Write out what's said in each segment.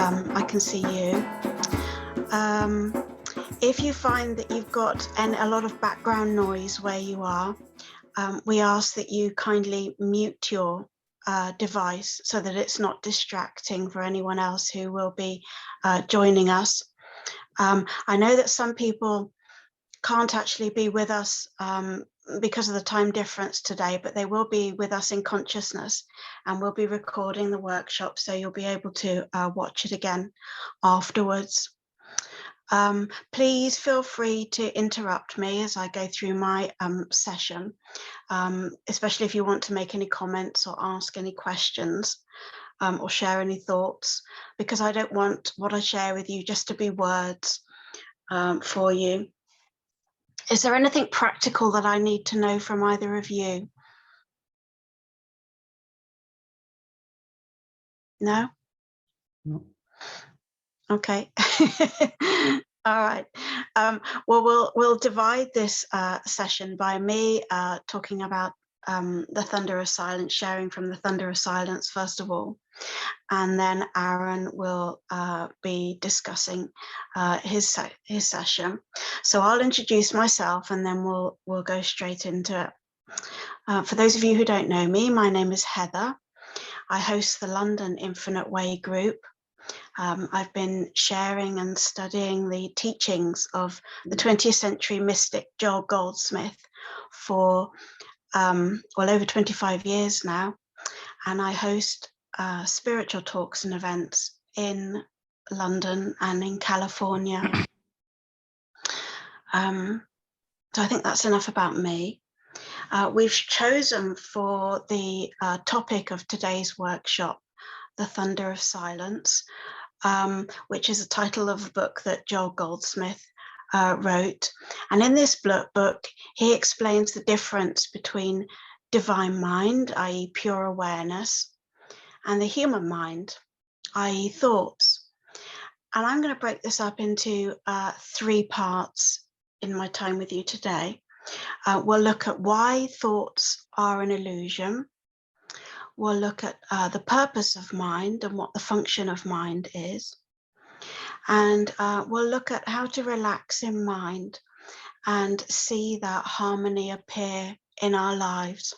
I can see you. If you find that you've got a lot of background noise where you are, we ask that you kindly mute your device so that it's not distracting for anyone else who will be joining us. I know that some people can't actually be with us because of the time difference today, but they will be with us in consciousness, and we'll be recording the workshop, so you'll be able to watch it again afterwards. Please feel free to interrupt me as I go through my session, especially if you want to make any comments or ask any questions or share any thoughts, because I don't want what I share with you just to be words for you. Is there anything practical that I need to know from either of you? No? No. Okay. All right. Well, we'll divide this session by me talking about the thunder of silence, sharing from the thunder of silence first of all, and then Arun will be discussing his session. So I'll introduce myself, and then we'll go straight into it. For those of you who don't know me, my name is Heather. I host the London Infinite Way group. I've been sharing and studying the teachings of the 20th century mystic Joel Goldsmith for well over 25 years now, and I host spiritual talks and events in London and in California. So I think that's enough about me. We've chosen for the topic of today's workshop, The Thunder of Silence, which is the title of a book that Joel Goldsmith wrote. And in this book, he explains the difference between divine mind, i.e. pure awareness, and the human mind, i.e. thoughts. And I'm going to break this up into 3 parts in my time with you today. We'll look at why thoughts are an illusion. We'll look at the purpose of mind and what the function of mind is. And we'll look at how to relax in mind and see that harmony appear in our lives.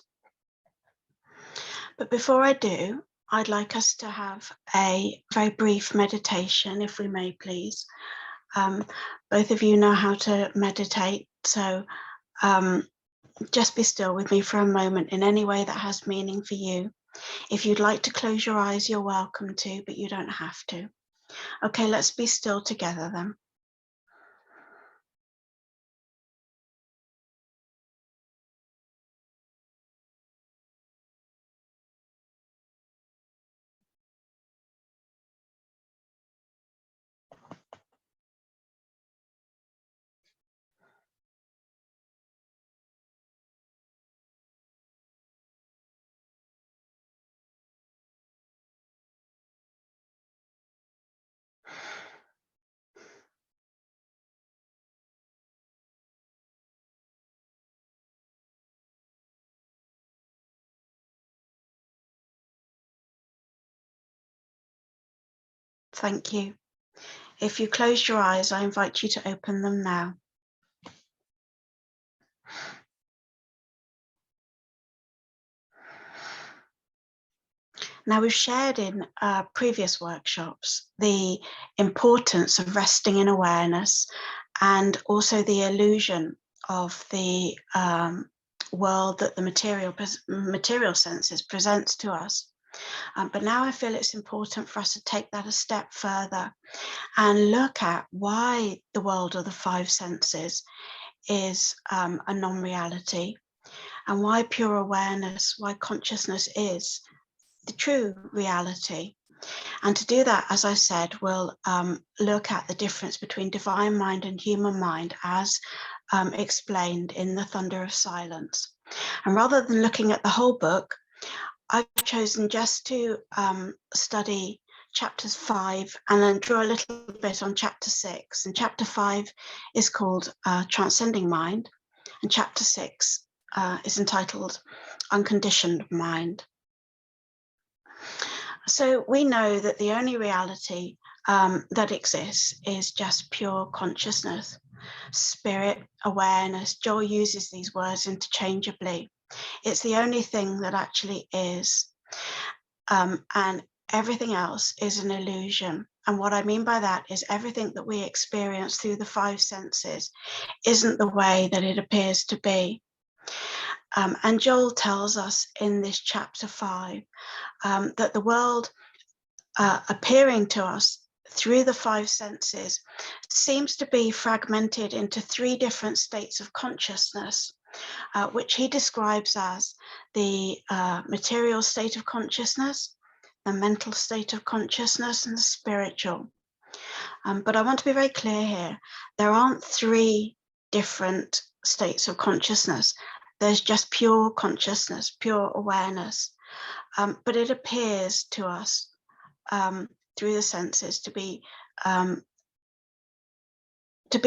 But before I do, I'd like us to have a very brief meditation, if we may, please. Both of you know how to meditate, so just be still with me for a moment in any way that has meaning for you. If you'd like to close your eyes, you're welcome to, but you don't have to. Okay, let's be still together then. Thank you. If you close your eyes, I invite you to open them now. Now, we've shared in previous workshops the importance of resting in awareness, and also the illusion of the world that the material senses presents to us. But now I feel it's important for us to take that a step further and look at why the world of the 5 senses is a non-reality, and why pure awareness, why consciousness is the true reality. And to do that, as I said, we'll look at the difference between divine mind and human mind as explained in The Thunder of Silence. And rather than looking at the whole book, I've chosen just to study chapters 5 and then draw a little bit on chapter 6. And chapter 5 is called Transcending Mind, and chapter 6 is entitled Unconditioned Mind. So we know that the only reality that exists is just pure consciousness, spirit, awareness. Joel uses these words interchangeably. It's the only thing that actually is, and everything else is an illusion. And what I mean by that is everything that we experience through the five senses isn't the way that it appears to be. And Joel tells us in this chapter 5 that the world appearing to us through the five senses seems to be fragmented into three different states of consciousness, which he describes as the material state of consciousness, the mental state of consciousness, and the spiritual. But I want to be very clear here. There aren't three different states of consciousness. There's just pure consciousness, pure awareness. But it appears to us through the senses to be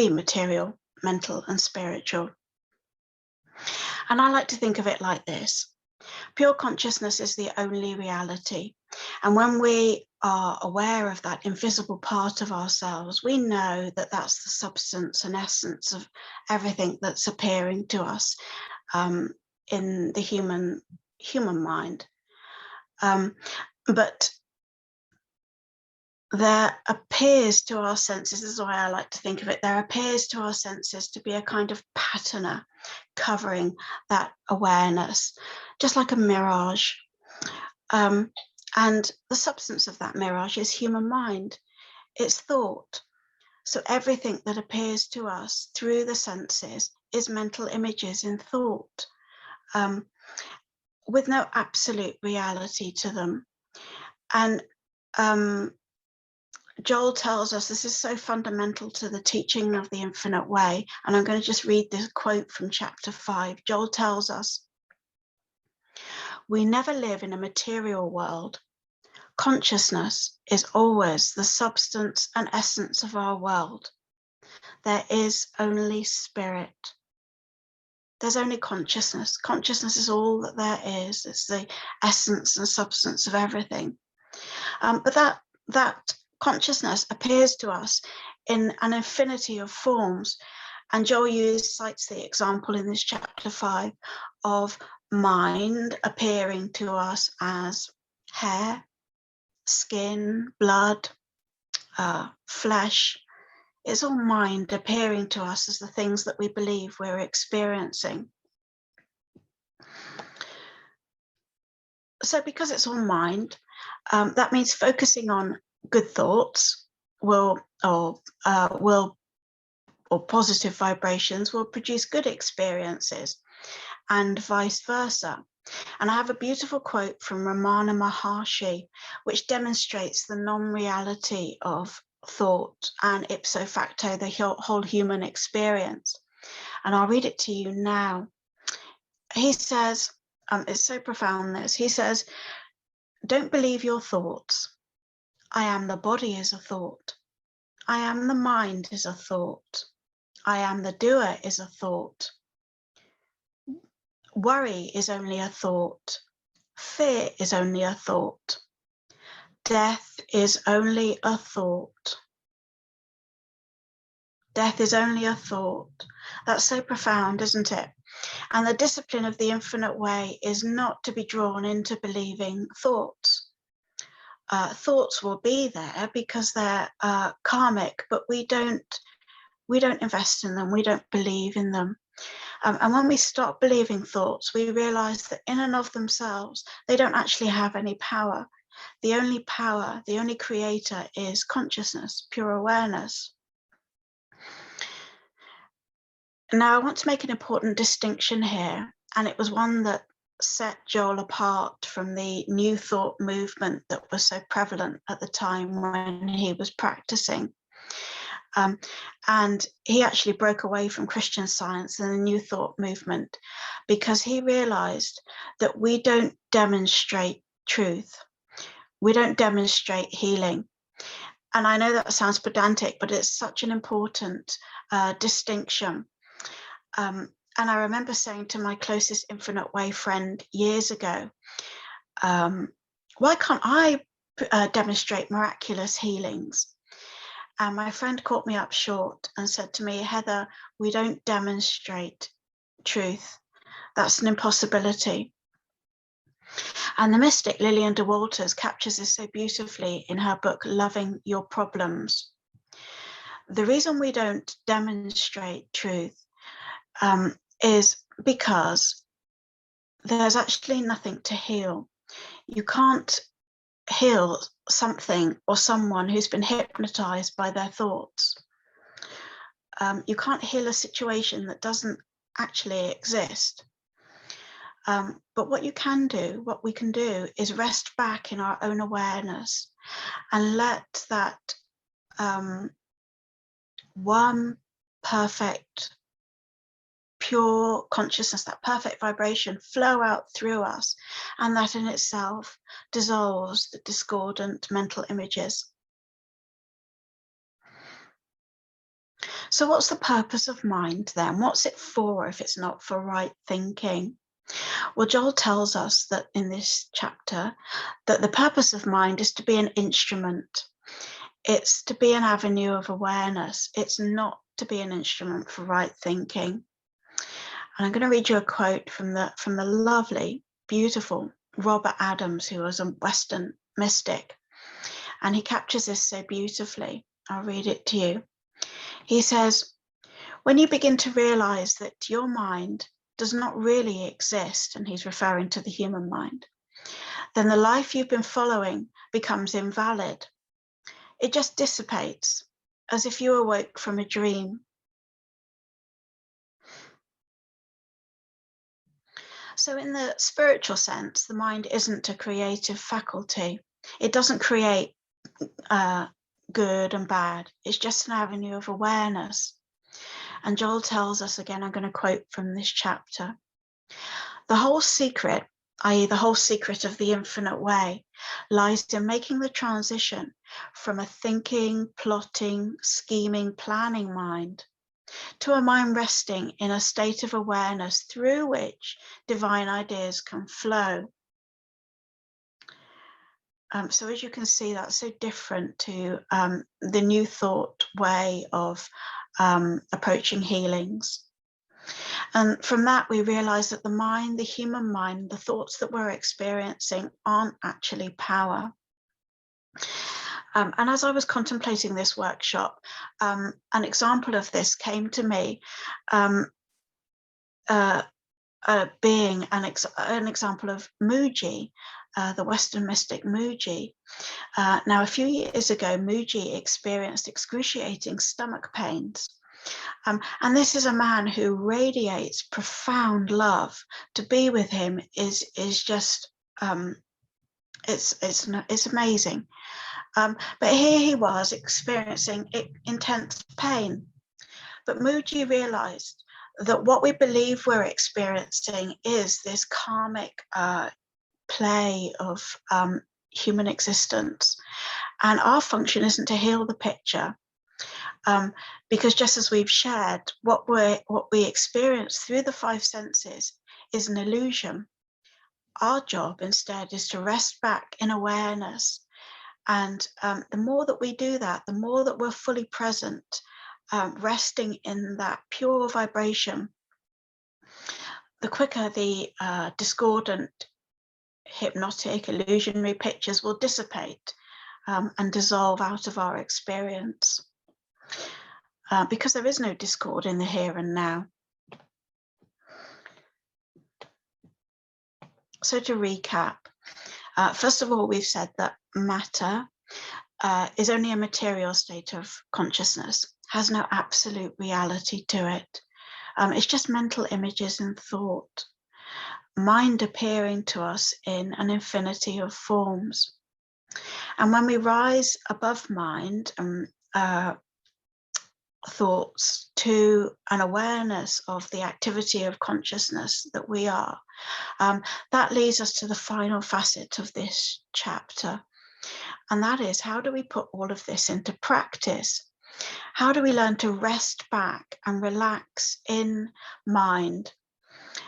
material, mental, and spiritual. And I like to think of it like this. Pure consciousness is the only reality. And when we are aware of that invisible part of ourselves, we know that that's the substance and essence of everything that's appearing to us in the human mind. But there appears to our senses, this is the way I like to think of it, there appears to our senses to be a kind of patina covering that awareness, just like a mirage. And the substance of that mirage is human mind, it's thought. So everything that appears to us through the senses is mental images in thought, with no absolute reality to them. And Joel tells us, this is so fundamental to the teaching of the infinite way, and I'm going to just read this quote from chapter 5. Joel tells us, "We never live in a material world. Consciousness is always the substance and essence of our world. There is only spirit. There's only consciousness. Consciousness is all that there is. It's the essence and substance of everything. But that consciousness appears to us in an infinity of forms. And Joel cites the example in this chapter 5 of mind appearing to us as hair, skin, blood, flesh. It's all mind appearing to us as the things that we believe we're experiencing. So because it's all mind, that means focusing on good thoughts or positive vibrations will produce good experiences, and vice versa. And I have a beautiful quote from Ramana Maharshi, which demonstrates the non-reality of thought and ipso facto the whole human experience. And I'll read it to you now. He says, it's so profound this, he says, "Don't believe your thoughts. I am the body is a thought. I am the mind is a thought. I am the doer is a thought. Worry is only a thought. Fear is only a thought. Death is only a thought. Death is only a thought." That's so profound, isn't it? And the discipline of the infinite way is not to be drawn into believing thoughts. Thoughts will be there because they're karmic, but we don't invest in them, we don't believe in them. And when we stop believing thoughts, we realize that in and of themselves, they don't actually have any power. The only power, the only creator is consciousness, pure awareness. Now, I want to make an important distinction here, and it was one that set Joel apart from the New Thought movement that was so prevalent at the time when he was practicing. And he actually broke away from Christian Science and the New Thought movement because he realized that we don't demonstrate truth. We don't demonstrate healing. And I know that sounds pedantic, but it's such an important distinction. And I remember saying to my closest infinite way friend years ago, why can't I demonstrate miraculous healings? And my friend caught me up short and said to me, Heather, we don't demonstrate truth. That's an impossibility. And the mystic Lillian de Walters captures this so beautifully in her book, Loving Your Problems. The reason we don't demonstrate truth is because there's actually nothing to heal. You can't heal something or someone who's been hypnotized by their thoughts. You can't heal a situation that doesn't actually exist. But what we can do is rest back in our own awareness and let that one perfect, pure consciousness, that perfect vibration flow out through us, and that in itself dissolves the discordant mental images. So what's the purpose of mind then? What's it for if it's not for right thinking? Well, Joel tells us that in this chapter that the purpose of mind is to be an instrument. It's to be an avenue of awareness. It's not to be an instrument for right thinking. And I'm going to read you a quote from the lovely, beautiful Robert Adams, who was a Western mystic. And he captures this so beautifully. I'll read it to you. He says, when you begin to realize that your mind does not really exist, and he's referring to the human mind, then the life you've been following becomes invalid. It just dissipates, as if you awoke from a dream. So in the spiritual sense, the mind isn't a creative faculty. It doesn't create good and bad. It's just an avenue of awareness. And Joel tells us, again, I'm going to quote from this chapter, the whole secret, i.e. the whole secret of the infinite way, lies in making the transition from a thinking, plotting, scheming, planning mind to a mind resting in a state of awareness through which divine ideas can flow. So as you can see, that's so different to the New Thought way of approaching healings. And from that, we realize that the mind, the human mind, the thoughts that we're experiencing aren't actually power. And as I was contemplating this workshop, an example of this came to me, being an example of Mooji, the Western mystic Mooji. Now, a few years ago, Mooji experienced excruciating stomach pains. And this is a man who radiates profound love. To be with him is just, it's amazing. But here he was experiencing intense pain. But Mooji realized that what we believe we're experiencing is this karmic play of human existence. And our function isn't to heal the picture, because just as we've shared, what we experience through the five senses is an illusion. Our job instead is to rest back in awareness. And the more that we do that, the more that we're fully present, resting in that pure vibration, the quicker the discordant, hypnotic, illusionary pictures will dissipate and dissolve out of our experience. Because there is no discord in the here and now. So to recap, first of all, we've said that matter is only a material state of consciousness, has no absolute reality to it. It's just mental images and thought, mind appearing to us in an infinity of forms. And when we rise above mind and thoughts to an awareness of the activity of consciousness that we are, that leads us to the final facet of this chapter. And that is, how do we put all of this into practice? How do we learn to rest back and relax in mind?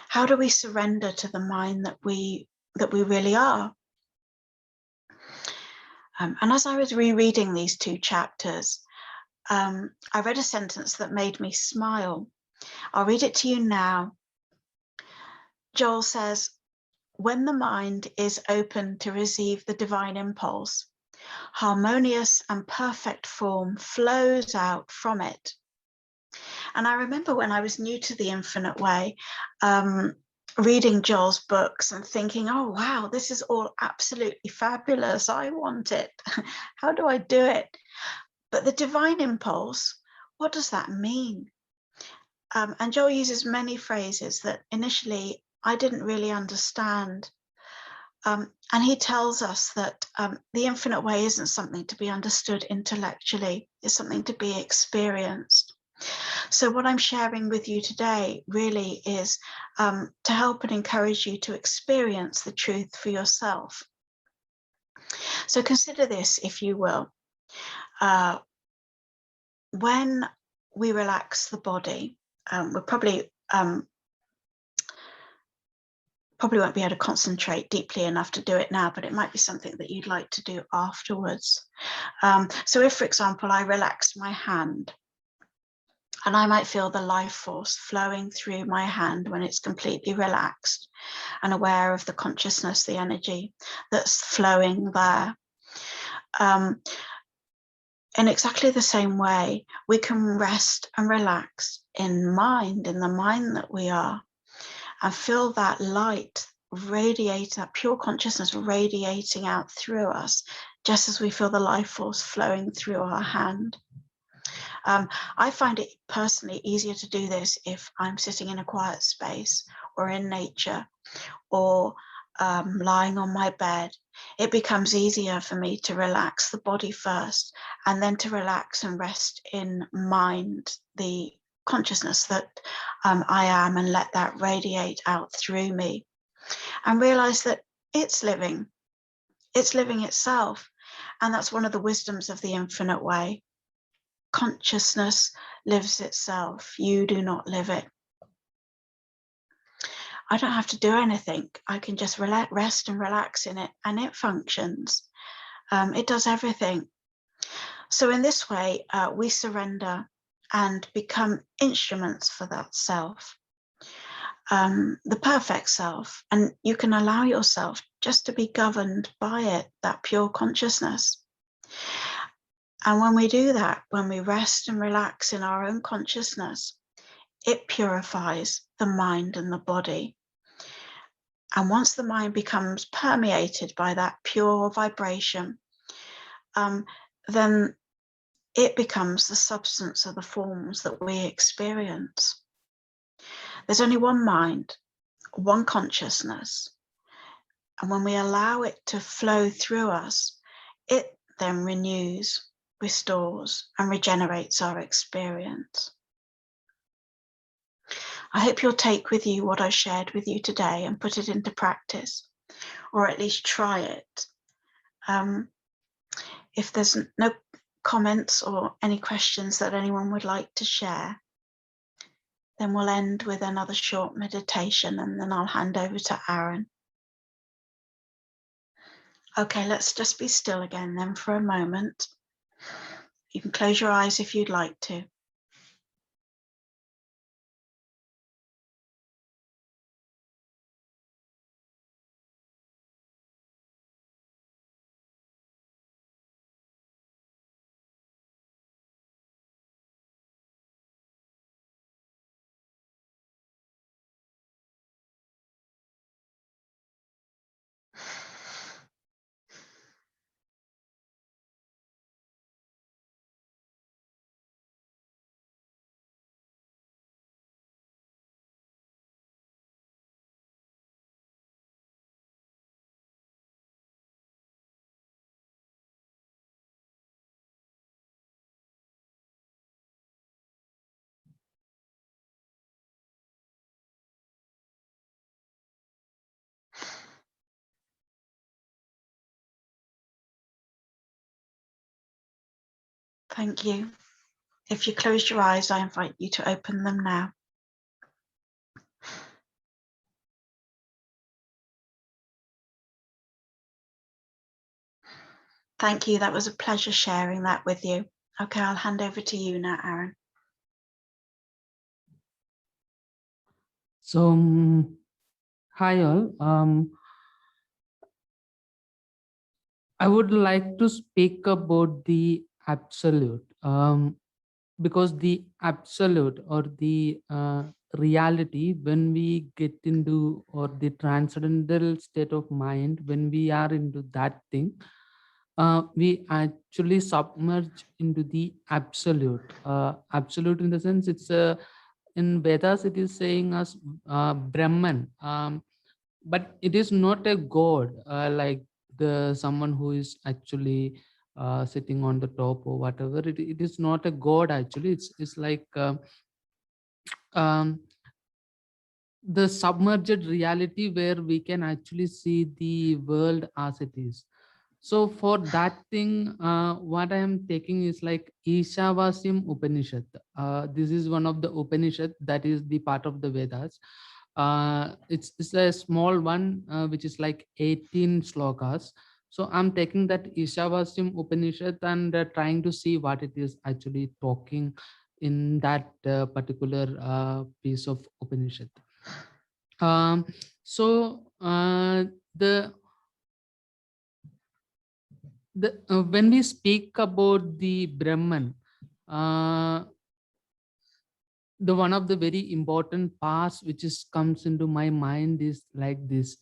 How do we surrender to the mind that we really are? And as I was rereading these two chapters, I read a sentence that made me smile. I'll read it to you now. Joel says, when the mind is open to receive the divine impulse, harmonious and perfect form flows out from it. And I remember when I was new to the Infinite Way, reading Joel's books and thinking, oh, wow, this is all absolutely fabulous. I want it. How do I do it? But the divine impulse, what does that mean? And Joel uses many phrases that initially I didn't really understand. And he tells us that the Infinite Way isn't something to be understood intellectually. It's something to be experienced. So what I'm sharing with you today really is to help and encourage you to experience the truth for yourself. So consider this, if you will. When we relax the body, we're probably won't be able to concentrate deeply enough to do it now, but it might be something that you'd like to do afterwards. So if, for example, I relax my hand, and I might feel the life force flowing through my hand when it's completely relaxed and aware of the consciousness, the energy that's flowing there. In exactly the same way, we can rest and relax in mind, in the mind that we are, and feel that light radiate, that pure consciousness radiating out through us, just as we feel the life force flowing through our hand. I find it personally easier to do this if I'm sitting in a quiet space or in nature or lying on my bed. It becomes easier for me to relax the body first and then to relax and rest in mind, the consciousness that I am, and let that radiate out through me and realize that it's living itself. And that's one of the wisdoms of the Infinite Way. Consciousness lives itself. You do not live it. I don't have to do anything. I can just rest and relax in it, and it functions. It does everything. So in this way, we surrender and become instruments for that self, the perfect self. And you can allow yourself just to be governed by it, that pure consciousness. And when we do that, when we rest and relax in our own consciousness, it purifies the mind and the body. And once the mind becomes permeated by that pure vibration, then it becomes the substance of the forms that we experience. There's only one mind, one consciousness. And when we allow it to flow through us, it then renews, restores, and regenerates our experience. I hope you'll take with you what I shared with you today and put it into practice, or at least try it. If there's no comments or any questions that anyone would like to share, then we'll end with another short meditation, and then I'll hand over to Arun. Okay, let's just be still again then for a moment. You can close your eyes if you'd like to. Thank you. If you closed your eyes, I invite you to open them now. Thank you. That was a pleasure sharing that with you. Okay, I'll hand over to you now, Arun. So, hi all. I would like to speak about the absolute, because the absolute or the reality, when we get into, or the transcendental state of mind, when we are into that thing, we actually submerge into the absolute. Absolute in the sense, it's a, in Vedas it is saying as Brahman. But it is not a god, like the someone who is actually sitting on the top or whatever. It is not a god actually. It's like um, the submerged reality where we can actually see the world as it is. So for that thing, what I am taking is like Ishavasim Upanishad. This is one of the Upanishad that is the part of the Vedas. It's a small one, which is like 18 slokas. So I'm taking that Ishavasim Upanishad and trying to see what it is actually talking in that particular piece of Upanishad. Um, so the when we speak about the Brahman, uh, the one of the very important parts which is comes into my mind is like this.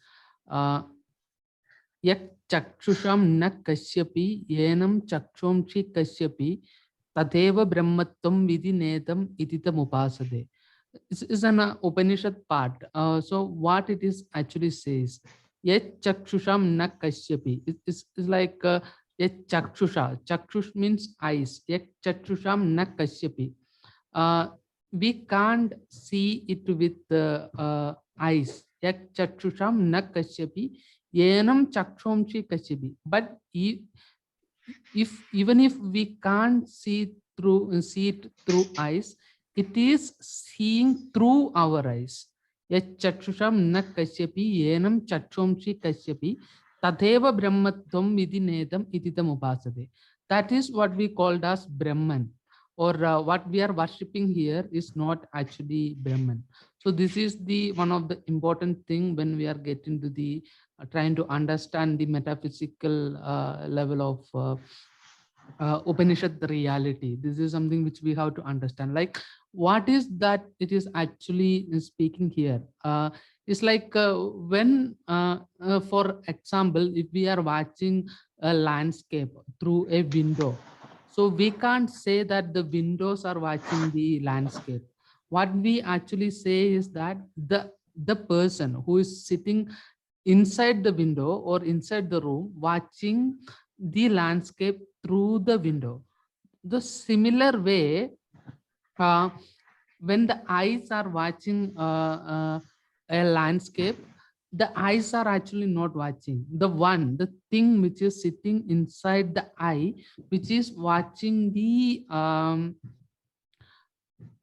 Uh, Yak chakshusham na kasyapi yenam chakshomshi kasyapi tadeva brahmatvam vidhi nedam ititam upasade. Is an Upanishad part. So what it is actually says, yet chakshusham na kasyapi. It's like yet chakshusha. Chakshush means eyes. Yet chakshusham na kasyapi. Uh, we can't see it with the eyes. Yet chakshusham na kasyapi. Yenam chakshomshi kasyapi. But if even if we can't see it through eyes, it is seeing through our eyes. Chakshusham na kasyapi yenam chakshomshi kasyapi tadeva brahmatvam vidhi nedam ititam upasade. That is what we called as Brahman, or what we are worshipping here is not actually Brahman. So this is the one of the important thing when we are getting to the trying to understand the metaphysical level of Upanishad reality. This is something which we have to understand. Like, what is that it is actually speaking here? It's like for example, if we are watching a landscape through a window, so we can't say that the windows are watching the landscape. What we actually say is that the person who is sitting inside the window or inside the room watching the landscape through the window. The similar way, uh, when the eyes are watching a landscape, the eyes are actually not watching. The thing which is sitting inside the eye, which is watching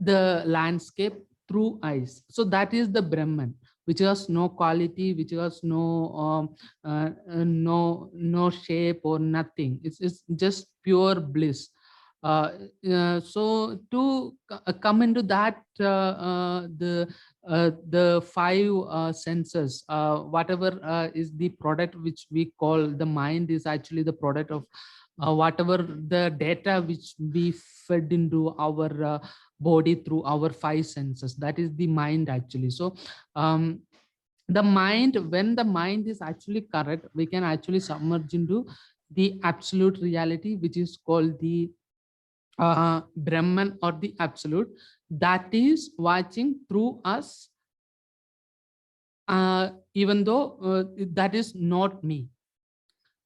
the landscape through eyes. So that is the Brahman, which has no quality, which has no shape or nothing. It's just pure bliss. uh, so to come into that, the five senses, whatever is the product which we call the mind, is actually the product of whatever the data which we fed into our body through our five senses. That is the mind actually. So the mind, when the mind is actually correct, we can actually submerge into the absolute reality, which is called the Brahman, or the absolute, that is watching through us, even though that is not me.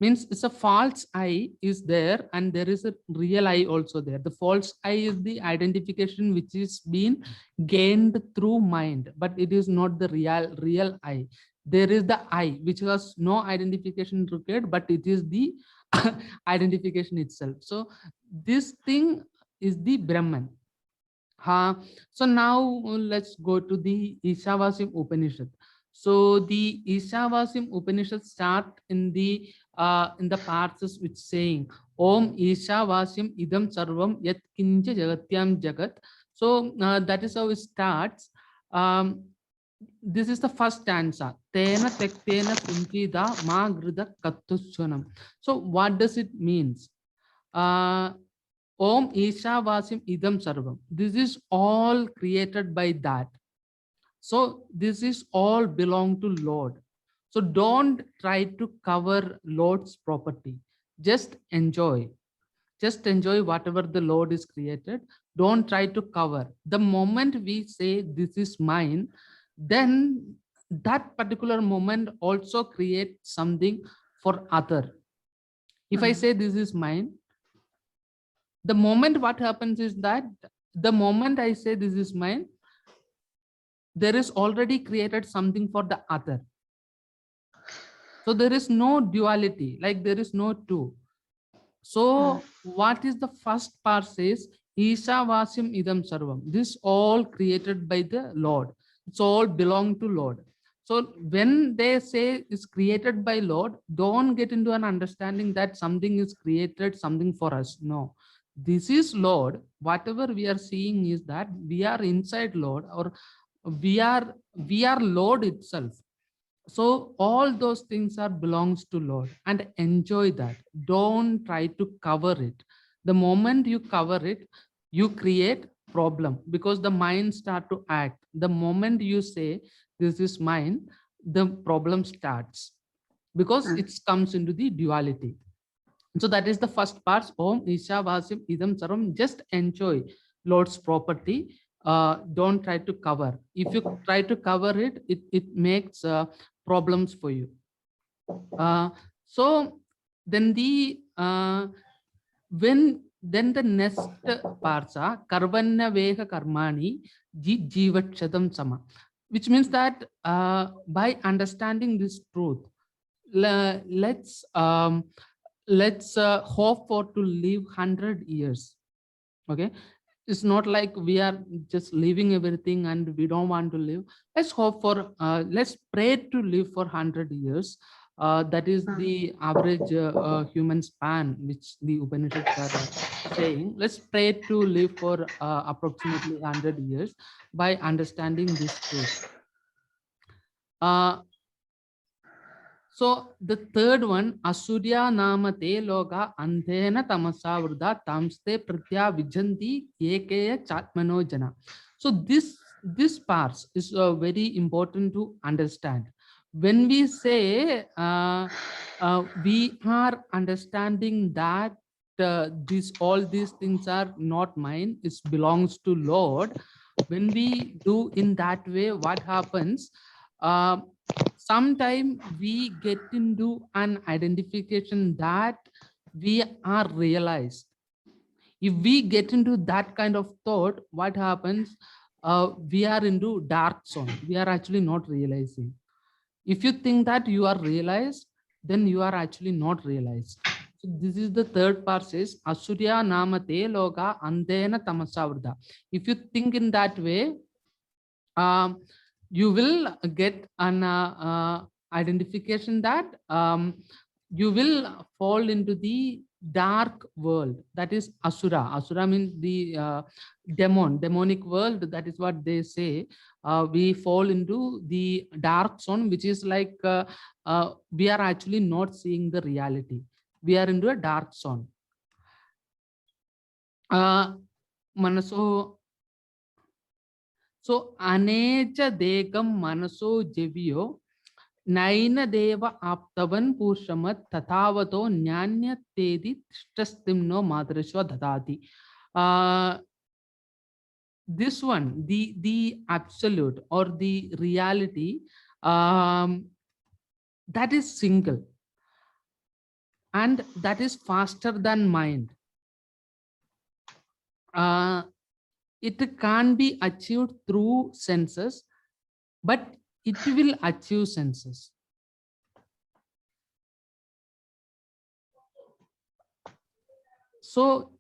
Means it's a false I is there, and there is a real I also there. The false I is the identification which is being gained through mind, but it is not the real I. There is the I which has no identification required, but it is the identification itself. So this thing is the Brahman. So now let's go to the Ishavasim Upanishad. So the Ishavasim Upanishad start in the parts which saying Om Ishavasim Idam Sarvam Yat Kinja Jagatyam Jagat. So that is how it starts. Um, this is the first stanza. Tena tektena sinchida ma grida kattushunam. So what does it means? Om Ishavasim Idam Sarvam. This is all created by that. So this is all belong to Lord. So don't try to cover Lord's property. Just enjoy. Just enjoy whatever the Lord is created. Don't try to cover. The moment we say this is mine, then that particular moment also creates something for other. If I say this is mine, the moment what happens is that the moment I say this is mine, there is already created something for the other. So there is no duality, like there is no two. So what is the first part says, Ishavasim idam sarvam. This all created by the Lord. It's all belong to Lord. So when they say is created by Lord, don't get into an understanding that something is created, something for us. No, this is Lord. Whatever we are seeing is that we are inside Lord, or we are Lord itself. So all those things are belongs to Lord, and enjoy that. Don't try to cover it. The moment you cover it, you create problem, because the mind start to act. The moment you say this is mine, the problem starts, because it comes into the duality. So that is the first part. Om Ishavasim Idam Saram. Just enjoy Lord's property. Don't try to cover. If you try to cover it, it makes problems for you. So then then the next parts are Karvanya Veka Karmani Jivatshadam Sama, which means that by understanding this truth, let's hope for to live 100 years. Okay, it's not like we are just leaving everything and we don't want to live. Let's hope for let's pray to live for 100 years. That is the average human span which the Upanishads are saying. Let's pray to live for approximately 100 years by understanding this truth. So the third one, Asurya namate loga andhena tamasa vrda tamste pratya vijanti ekeya chatmano jana. So this part is very important to understand. When we say we are understanding that all these things are not mine, it belongs to Lord. When we do in that way, what happens? Sometimes we get into an identification that we are realized. If we get into that kind of thought, what happens? We are into dark zone. We are actually not realizing. If you think that you are realized, then you are actually not realized. So this is the third part says Asurya namate loga andena tamasavrda. If you think in that way, you will get an identification that you will fall into the dark world, that is asura means the demonic world. That is what they say. We fall into the dark zone, which is like we are actually not seeing the reality. We are into a dark zone. Manaso. So anecha dekam manaso jevyo naina deva aptavan pushamat tathavato nyanya tedi tishtastimno madrashva dadati. This one, the absolute or the reality, that is single, and that is faster than mind. It can't be achieved through senses, but it will achieve senses. So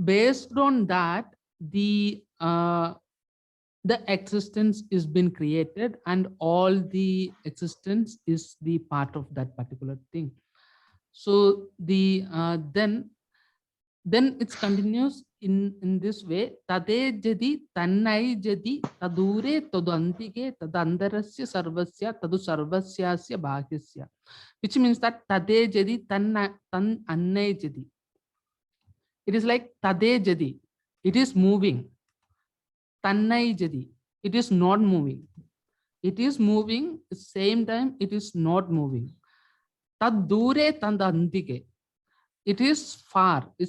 based on that, the the existence is been created, and all the existence is the part of that particular thing. So the then it's continues in this way. Tade jadi tannai jadi tadure tadantike tadandarasya sarvasya tadu sarvasyasya bhagyasya, which means that tade jadi tan annai jadi. It is like tade jadi, it is moving. Tannai jadi, it is not moving. It is moving, at the same time it is not moving. Tad dure tandantike, it is far. We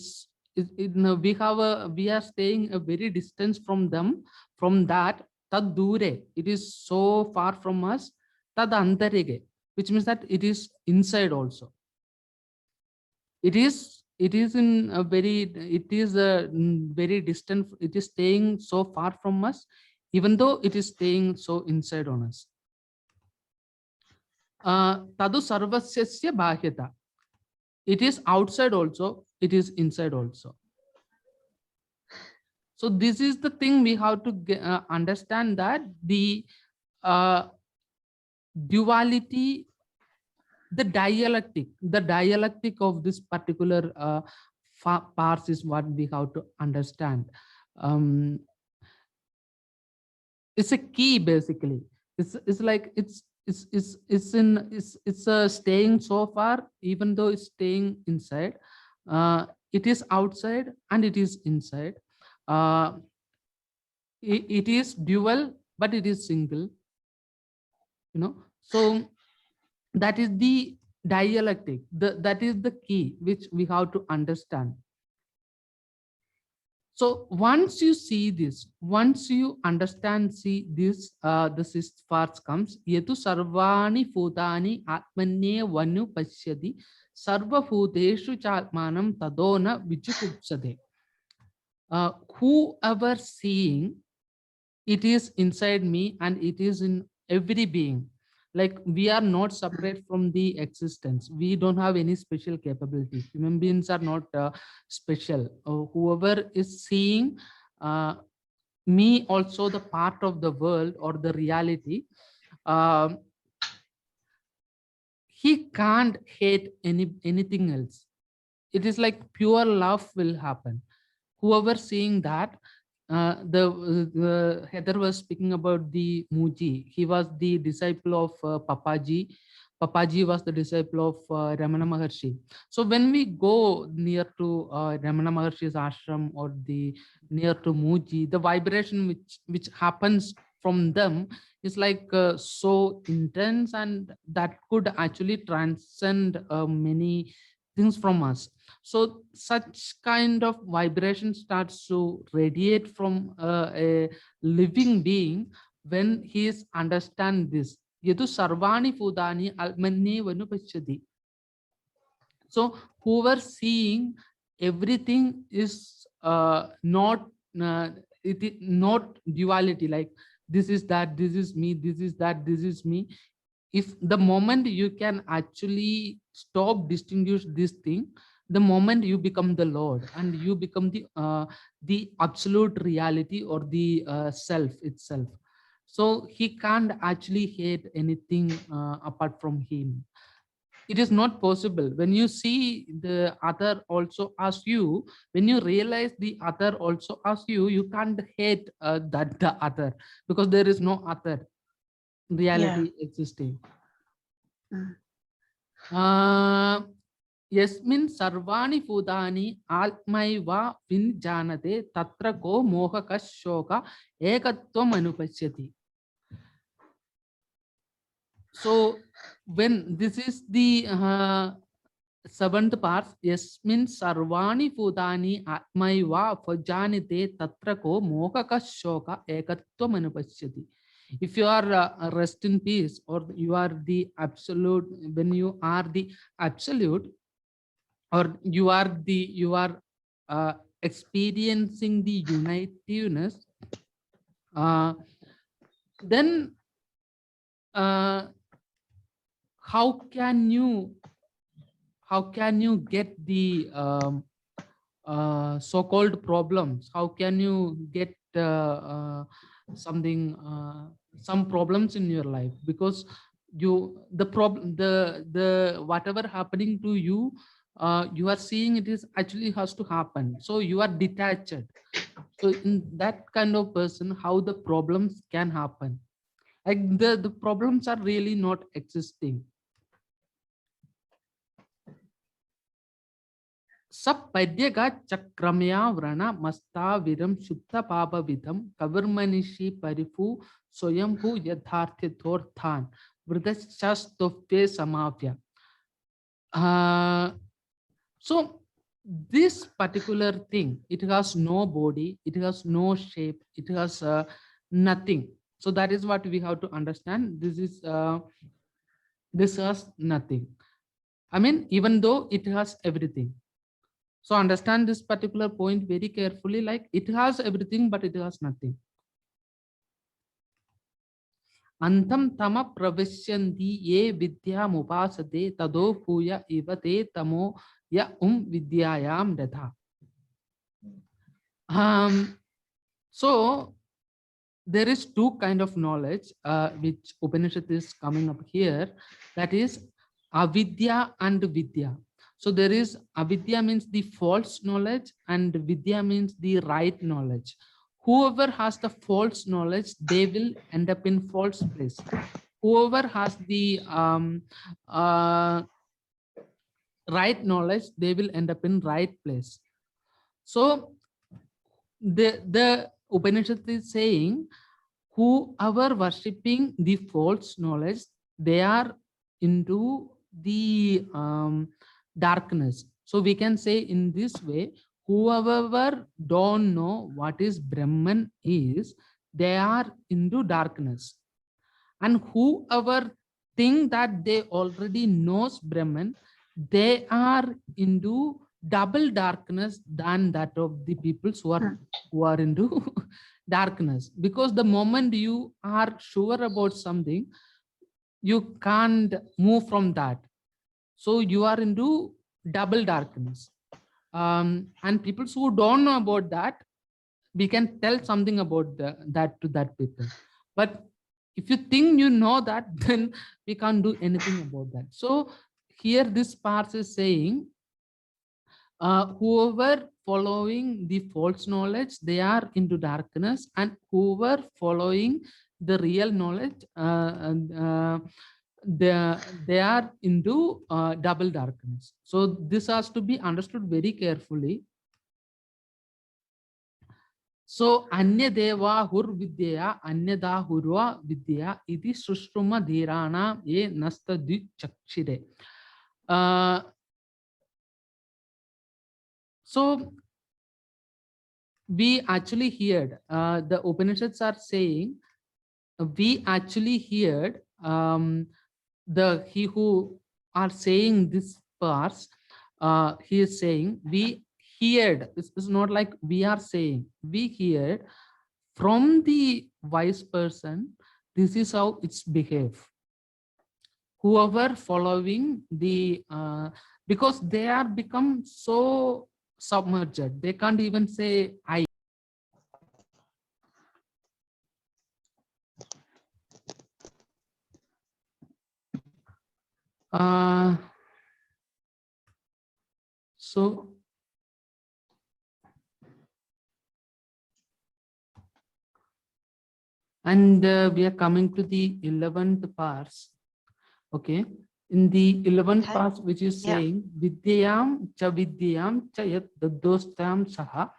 are staying a very distance from them. From that, tad dure, it is so far from us. Tad antarige, which means that it is inside also. It is in a very very distant. It is staying so far from us, even though it is staying so inside on us. Tadu sarvasyasya bhahyata, it is outside also, it is inside also. So this is the thing we have to understand, that the duality, the dialectic of this particular parts is what we have to understand. It's a key basically. It's like it's staying so far, even though it's staying inside. It is outside and it is inside. It is dual, but it is single. So that is the dialectic. That is the key which we have to understand. So once you see this, once you understand, see this, the sixth part comes. Yetu sarvani bhutani atmanye vanu pashyati sarva bhuteshu chatmanam tadona vichukupsade. Whoever seeing, it is inside me and it is in every being. Like we are not separate from the existence. We don't have any special capabilities. Human beings are not special. Whoever is seeing me, also the part of the world or the reality, he can't hate anything else. It is like pure love will happen. Whoever seeing that, the Heather was speaking about the Muji. He was the disciple of Papaji. Papaji was the disciple of Ramana Maharshi. So when we go near to Ramana Maharshi's ashram or the near to Muji, the vibration which happens from them is like so intense, and that could actually transcend many things from us. So such kind of vibration starts to radiate from a living being when he is understand this. Yedu sarvani bhutani almanye vanu pashyati. So whoever seeing, everything is not it is not duality, like this is that, this is me, this is that, this is me. If the moment you can actually stop distinguish this thing, the moment you become the Lord and you become the absolute reality or the self itself. So he can't actually hate anything apart from him. It is not possible. When you see the other also as you, when you realize the other also as you can't hate that the other, because there is no other reality existing. Yasmin sarvani bhutani atmaiva vinjanate tatra ko mohaka shoka ekatvam anupashyati. So when this is the seventh part, yasmin sarvani bhutani atmaiva vinjanate tatra ko mohaka shoka ekatvam anupashyati. If you are rest in peace, or you are the absolute, when you are the absolute, or you are experiencing the unitiveness, then how can you get the so-called problems? How can you get something, some problems in your life, because the problem, the whatever happening to you, you are seeing it is actually has to happen, so you are detached. So in that kind of person, how the problems can happen, like the problems are really not existing. Sapadyaka chakramya vrana masta viram shuddha papa vidam kavarmanishi parifu soyambhu yadhartya thorthan vridashastofte samavya. So this particular thing, it has no body, it has no shape, it has nothing. So that is what we have to understand. This has nothing. I mean, even though it has everything. So understand this particular point very carefully, like it has everything, but it has nothing. Antam tama pravishyanti ye vidya mupasate tado puya ivate tamo ya vidyayam datha. So there is two kind of knowledge which Upanishad is coming up here, that is avidya and vidya. So there is avidya means the false knowledge and vidya means the right knowledge. Whoever has the false knowledge, they will end up in false place. Whoever has the right knowledge, they will end up in right place. So the Upanishad is saying, whoever worshipping the false knowledge, they are into the darkness. So we can say in this way, whoever don't know what is Brahman is, they are into darkness. And whoever think that they already knows Brahman, they are into double darkness than that of the people who are into darkness. Because the moment you are sure about something, you can't move from that. So you are into double darkness. And people who don't know about that, we can tell something about that to that people. But if you think you know that, then we can't do anything about that. So here this part is saying, whoever following the false knowledge, they are into darkness, and whoever following the real knowledge, they are into double darkness. So this has to be understood very carefully. So anya deva hur vidya anyada hurva vidya iti sushruma dhirana ye nasta chakshire. So we actually heard, the Upanishads are saying, we actually heard he who are saying this parts, he is saying, we heard, this is not like we are saying, we heard from the wise person, this is how it's behave. Whoever following the, because they are become so submerged, they can't even say I. So and we are coming to the 11th parts. Okay, in the 11th part, which is saying vidyam cha yat dadostam saha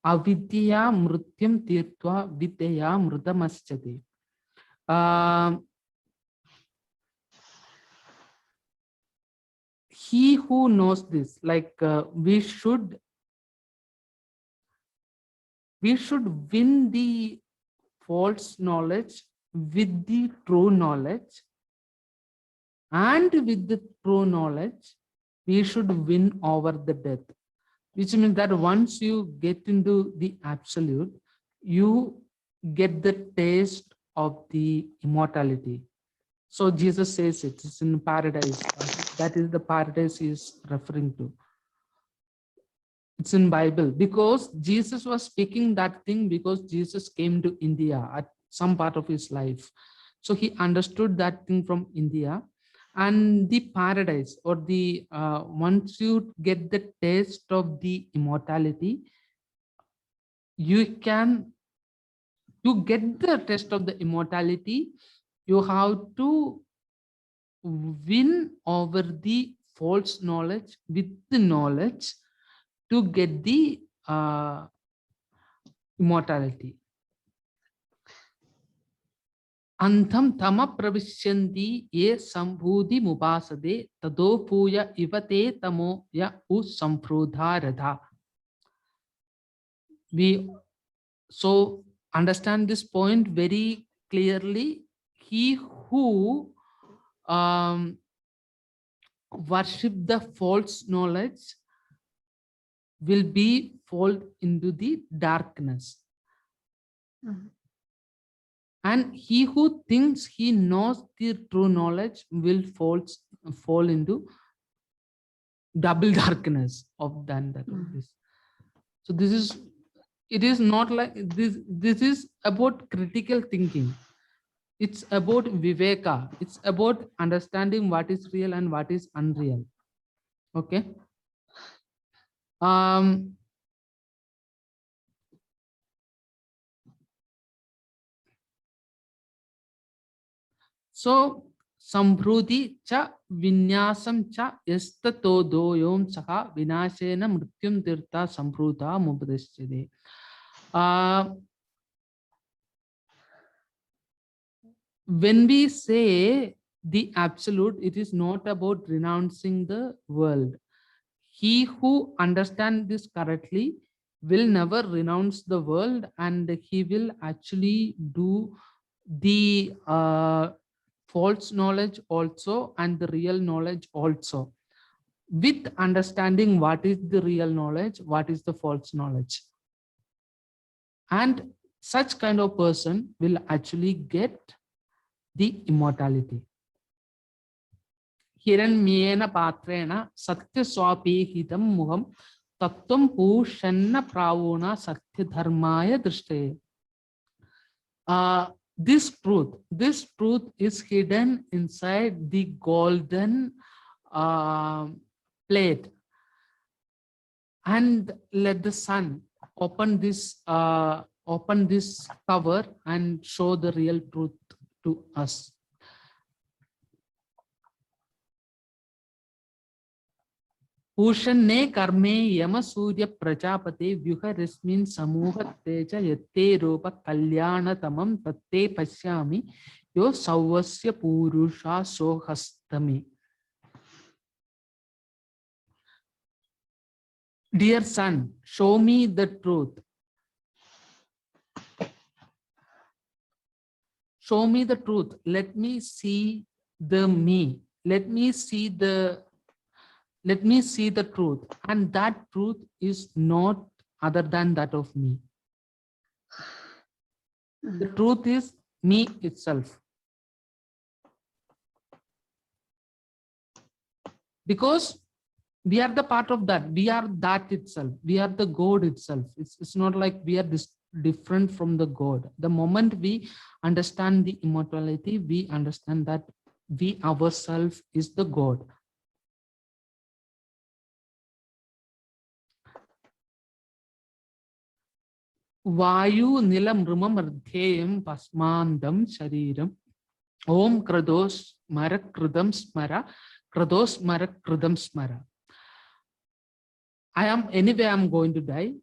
avidya mrutyam tirtva vidya mrudamaschati. He who knows this, like we should win the false knowledge with the true knowledge, and with the true knowledge we should win over the death, which means that once you get into the absolute, you get the taste of the immortality. So Jesus says it's in paradise. That is the paradise he is referring to. It's in Bible, because Jesus was speaking that thing because Jesus came to India some part of his life. So he understood that thing from India. And the paradise, or the once you get the taste of the immortality, you can, to get the taste of the immortality, you have to win over the false knowledge with the knowledge to get the immortality. Antham tama pravisyanti ye sambhudi mupasade tado puya ivate tamo ya usamprudharadha. We so understand this point very clearly. He who worship the false knowledge will be fall into the darkness. And he who thinks he knows the true knowledge will fall into double darkness of that. So this is, it is not like this. This is about critical thinking. It's about viveka. It's about understanding what is real and what is unreal. Okay. So sambhrudi cha vinyasam cha yastato doyom saha vinashena mrityum tirtha sambhrudha mupadeshyade. When we say the absolute, it is not about renouncing the world. He who understands this correctly will never renounce the world, and he will actually do the false knowledge also and the real knowledge also, with understanding what is the real knowledge, what is the false knowledge. And such kind of person will actually get the immortality. Hiranmyena patrena satya swapihitam muham tattvam pushanna pravona satya dharmaya drishte. This truth is hidden inside the golden plate. And let the sun open this cover and show the real truth to us. Pushanne karme yama surya prajapate vyuharismin samuha teja yatte rupa kalyana tamam tatte pasyami yo savasya purusha sohastami. Dear son, show me the truth. Show me the truth. Let me see the me. Let me see the truth. And that truth is not other than that of me. The truth is me itself. Because we are the part of that. We are that itself. We are the God itself. It's not like we are different from the God. The moment we understand the immortality, we understand that we ourselves is the God. Vayu nilam rumam ardheyam pasmandam shariram om krados marak kridam smara krados marak kridam smara. I am going to die.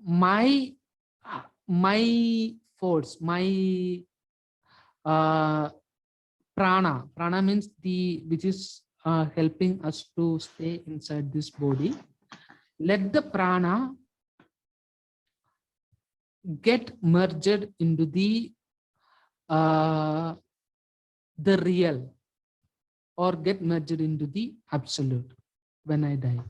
My force, my prana means which is helping us to stay inside this body. Let the prana get merged into the real, or get merged into the absolute when I die.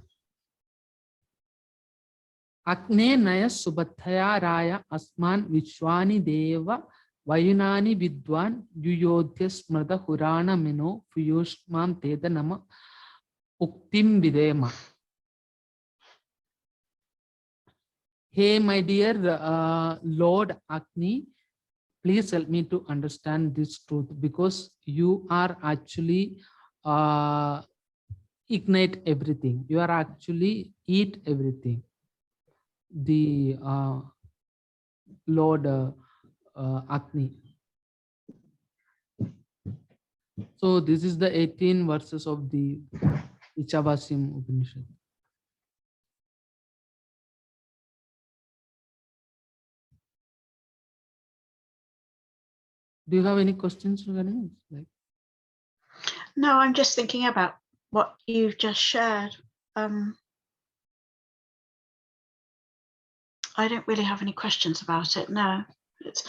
Akne naya subhathaya raya asman vishwani deva vayunani vidwan yuyodhya smrada hurana mino puyushman teda nama uktim videma. Hey, my dear Lord Agni, please help me to understand this truth, because you are actually ignite everything. You are actually eat everything. The Lord Agni. So this is the 18 verses of the Ishavasim Upanishad. Do you have any questions regarding this? Like, no, I'm just thinking about what you've just shared. I don't really have any questions about it. No, it's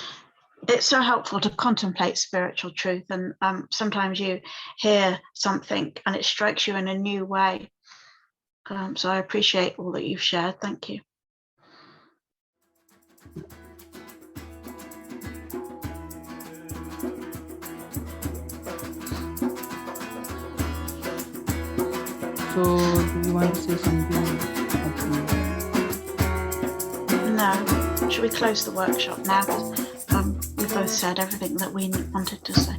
so helpful to contemplate spiritual truth, and sometimes you hear something and it strikes you in a new way. So I appreciate all that you've shared. Thank you. so do you want to say something? No, should we close the workshop now? We've both said everything that we wanted to say.